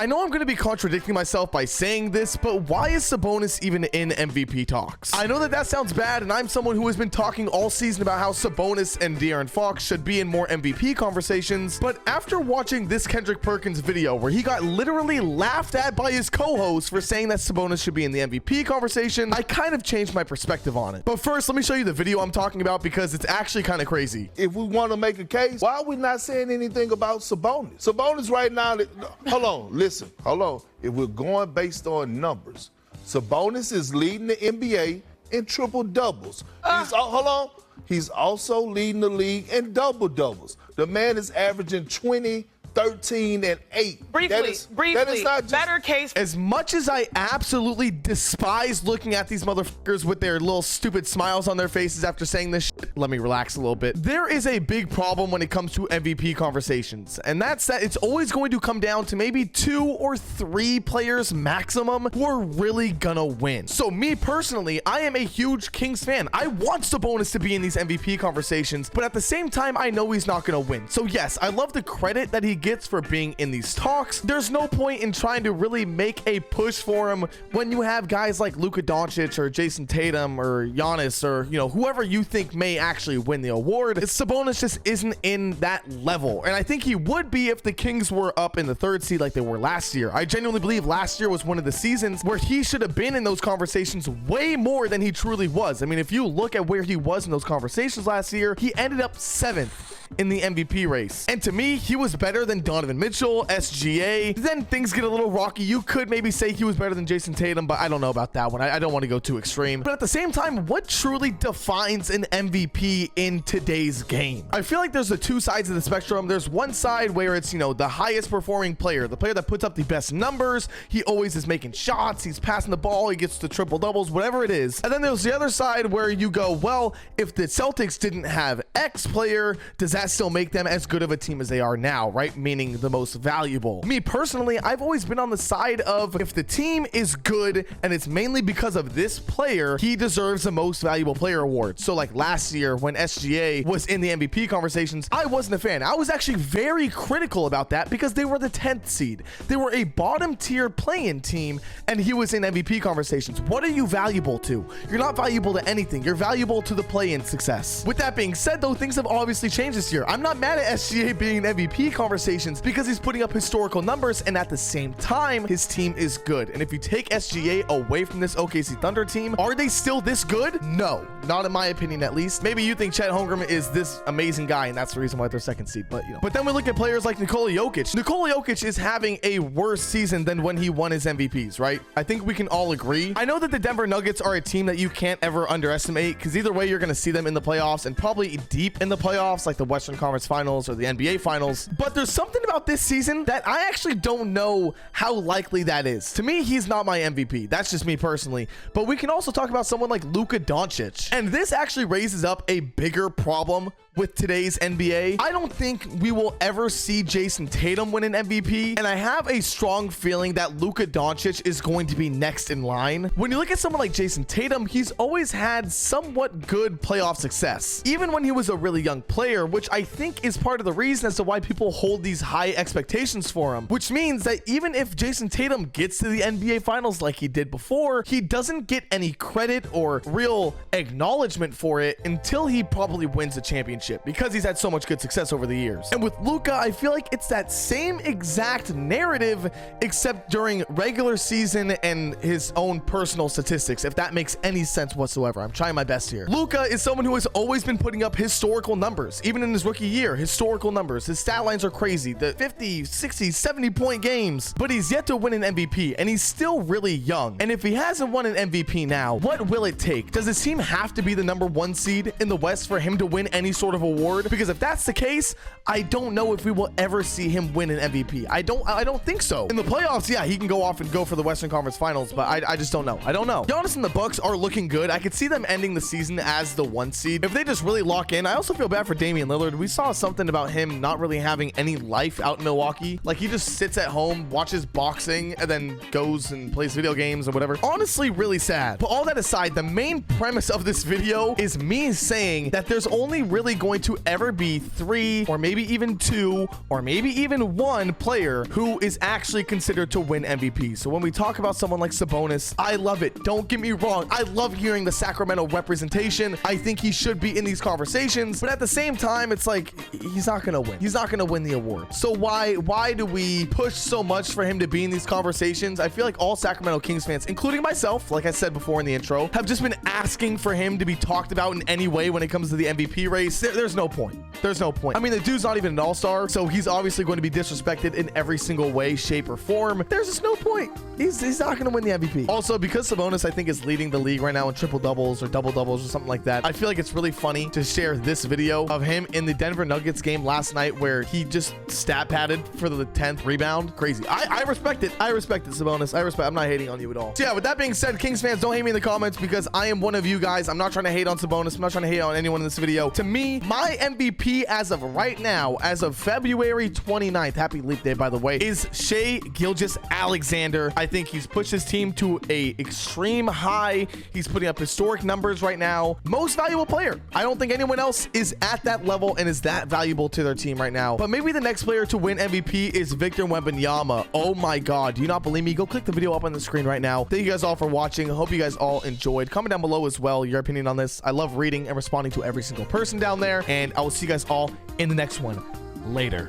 I know I'm going to be contradicting myself by saying this, but why is Sabonis even in MVP talks? I know that that sounds bad, and I'm someone who has been talking all season about how Sabonis and De'Aaron Fox should be in more MVP conversations, but after watching this Kendrick Perkins video where he got literally laughed at by his co-host for saying that Sabonis should be in the MVP conversation, I kind of changed my perspective on it. But first, let me show you the video I'm talking about because it's actually kind of crazy. If we want to make a case, why are we not saying anything about Sabonis? Sabonis right now, hold on, listen, hold on. If we're going based on numbers, Sabonis is leading the NBA in triple doubles. Hold on. He's also leading the league in double doubles. The man is averaging 20, 13, and 8. Briefly, that is not just better case. As much as I absolutely despise looking at these motherfuckers with their little stupid smiles on their faces after saying this shit, let me relax a little bit. There is a big problem when it comes to MVP conversations, and that's that it's always going to come down to maybe 2 or 3 players maximum who are really gonna win. So me personally, I am a huge Kings fan. I want Sabonis to be in these MVP conversations, but at the same time, I know he's not gonna win. So yes, I love the credit that he gets for being in these talks. There's no point in trying to really make a push for him when you have guys like Luka Doncic or Jason Tatum or Giannis or, you know, whoever you think may actually win the award. Sabonis just isn't in that level, and I think he would be if the Kings were up in the 3rd seed like they were last year. I genuinely believe last year was one of the seasons where he should have been in those conversations way more than he truly was. I mean, if you look at where he was in those conversations last year, he ended up 7th in the MVP race. And to me, he was better than Donovan Mitchell, SGA. Then things get a little rocky. You could maybe say he was better than Jason Tatum, but I don't know about that one. I don't want to go too extreme. But at the same time, what truly defines an MVP in today's game? I feel like there's the 2 sides of the spectrum. There's one side where it's, you know, the highest performing player, the player that puts up the best numbers. He always is making shots. He's passing the ball. He gets to triple doubles, whatever it is. And then there's the other side where you go, well, if the Celtics didn't have X player, does that still make them as good of a team as they are now, right? Meaning the most valuable. Me personally, I've always been on the side of if the team is good and it's mainly because of this player, he deserves the most valuable player award. So like last year when SGA was in the MVP conversations, I wasn't a fan. I was actually very critical about that because they were the 10th seed. They were a bottom tier play-in team and he was in MVP conversations. What are you valuable to? You're not valuable to anything. You're valuable to the play-in success. With that being said though, things have obviously changed this year. I'm not mad at SGA being in MVP conversations because he's putting up historical numbers and at the same time, his team is good. And if you take SGA away from this OKC Thunder team, are they still this good? No, not in my opinion at least. Maybe you think Chet Holmgren is this amazing guy and that's the reason why they're 2nd seed, but you know. But then we look at players like Nikola Jokic. Nikola Jokic is having a worse season than when he won his MVPs, right? I think we can all agree. I know that the Denver Nuggets are a team that you can't ever underestimate because either way, you're going to see them in the playoffs and probably deep in the playoffs like the Western Conference Finals or the NBA Finals. But there's something about this season that I actually don't know how likely that is. To me, he's not my MVP. That's just me personally. But we can also talk about someone like Luka Doncic. And this actually raises up a bigger problem with today's NBA. I don't think we will ever see Jason Tatum win an MVP, and I have a strong feeling that Luka Doncic is going to be next in line. When you look at someone like Jason Tatum, he's always had somewhat good playoff success, even when he was a really young player, which I think is part of the reason as to why people hold these high expectations for him, which means that even if Jason Tatum gets to the NBA Finals like he did before, he doesn't get any credit or real acknowledgement for it until he probably wins a championship because he's had so much good success over the years. And with Luka, I feel like it's that same exact narrative except during regular season and his own personal statistics, if that makes any sense whatsoever. I'm trying my best here. Luka is someone who has always been putting up historical numbers, even in his rookie year. Historical numbers. His stat lines are crazy. The 50, 60, 70 point games, but he's yet to win an MVP and he's still really young. And if he hasn't won an MVP now, what will it take? Does his team have to be the #1 seed in the West for him to win any sort of award? Because if that's the case, I don't know if we will ever see him win an MVP. I don't think so. In the playoffs, yeah, he can go off and go for the Western Conference Finals, but I just don't know. I don't know. Giannis and the Bucks are looking good. I could see them ending the season as the 1 seed if they just really lock in. I also feel bad for Damian Lillard. We saw something about him not really having any life out in Milwaukee. Like he just sits at home, watches boxing, and then goes and plays video games or whatever. Honestly, really sad. But all that aside, the main premise of this video is me saying that there's only really going going to ever be 3 or maybe even 2 or maybe even 1 player who is actually considered to win MVP. So when we talk about someone like Sabonis, I love it. Don't get me wrong. I love hearing the Sacramento representation. I think he should be in these conversations, but at the same time, it's like he's not gonna win. He's not gonna win the award. So why do we push so much for him to be in these conversations? I feel like all Sacramento Kings fans, including myself, like I said before in the intro, have just been asking for him to be talked about in any way when it comes to the MVP race. There's no point. There's no point. I mean, the dude's not even an all-star, so he's obviously going to be disrespected in every single way, shape, or form. There's just no point. He's not going to win the MVP. Also, because Sabonis, I think, is leading the league right now in triple doubles or double doubles or something like that, I feel like it's really funny to share this video of him in the Denver Nuggets game last night where he just stat padded for the 10th rebound. Crazy. I respect it. I respect it, Sabonis. I'm not hating on you at all. So yeah, with that being said, Kings fans, don't hate me in the comments because I am one of you guys. I'm not trying to hate on Sabonis. I'm not trying to hate on anyone in this video. To me, my MVP as of right now, as of February 29th, happy leap day, by the way, is Shai Gilgeous-Alexander. I think he's pushed his team to a extreme high. He's putting up historic numbers right now. Most valuable player. I don't think anyone else is at that level and is that valuable to their team right now. But maybe the next player to win MVP is Victor Wembanyama. Oh my God. Do you not believe me? Go click the video up on the screen right now. Thank you guys all for watching. I hope you guys all enjoyed. Comment down below as well your opinion on this. I love reading and responding to every single person down there. And I will see you guys all in the next one. Later.